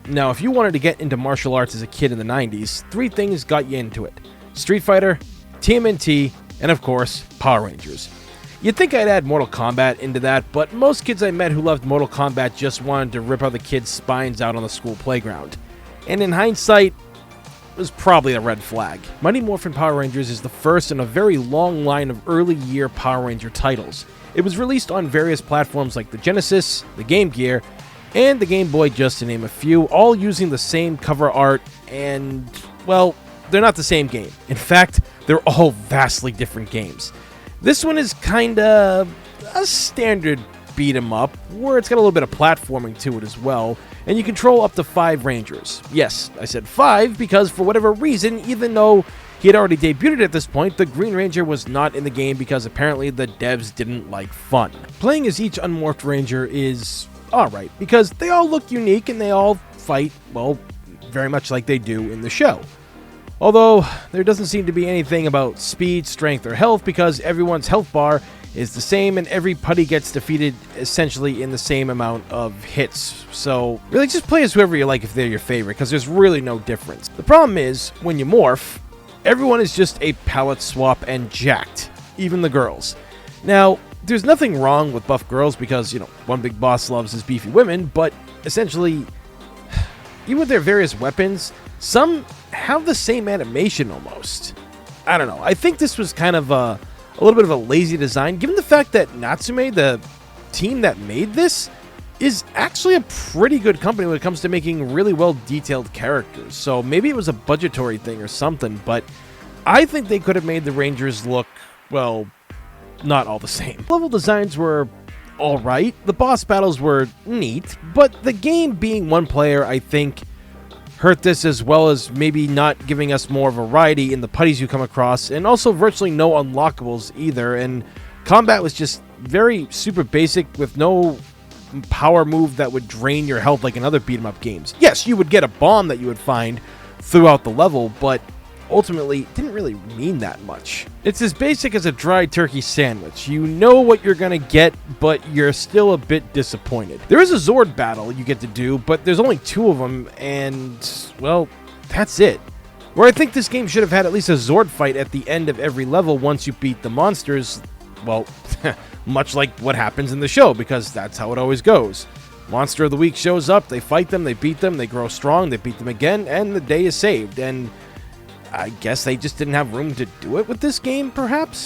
Now, if you wanted to get into martial arts as a kid in the 90s, 3 things got you into it: Street Fighter, TMNT, and of course, Power Rangers. You'd think I'd add Mortal Kombat into that, but most kids I met who loved Mortal Kombat just wanted to rip other kids' spines out on the school playground. And in hindsight, it was probably a red flag. Mighty Morphin Power Rangers is the first in a very long line of early year Power Ranger titles. It was released on various platforms like the Genesis, the Game Gear, and the Game Boy, just to name a few, all using the same cover art, and, well, they're not the same game. In fact, they're all vastly different games. This one is kinda a standard beat 'em up, where it's got a little bit of platforming to it as well, and you control up to 5 Rangers. Yes, I said 5 because for whatever reason, even though he had already debuted at this point, the Green Ranger was not in the game because apparently the devs didn't like fun. Playing as each unmorphed Ranger is alright, because they all look unique and they all fight, well, very much like they do in the show. Although, there doesn't seem to be anything about speed, strength, or health because everyone's health bar is the same and every putty gets defeated essentially in the same amount of hits. So, really just play as whoever you like if they're your favorite, because there's really no difference. The problem is, when you morph, everyone is just a palette swap and jacked, even the girls. Now, there's nothing wrong with buff girls because, one big boss loves his beefy women, but essentially, even with their various weapons, some have the same animation almost. I don't know. I think this was kind of a little bit of a lazy design, given the fact that Natsume, the team that made this, is actually a pretty good company when it comes to making really well-detailed characters. So maybe it was a budgetary thing or something, but I think they could have made the Rangers look, well, not all the same. Level designs were alright, the boss battles were neat, but the game being one player, I think, hurt this, as well as maybe not giving us more variety in the putties you come across, and also virtually no unlockables either, and combat was just very super basic with no power move that would drain your health like in other beat 'em up games. Yes, you would get a bomb that you would find throughout the level, but ultimately it didn't really mean that much. It's as basic as a dry turkey sandwich. You know what you're gonna get, but you're still a bit disappointed. There is a Zord battle you get to do, but there's only 2 of them, and, well, that's it. Where I think this game should have had at least a Zord fight at the end of every level once you beat the monsters, well, much like what happens in the show, because that's how it always goes. Monster of the Week shows up, they fight them, they beat them, they grow strong, they beat them again, and the day is saved, and I guess they just didn't have room to do it with this game, perhaps?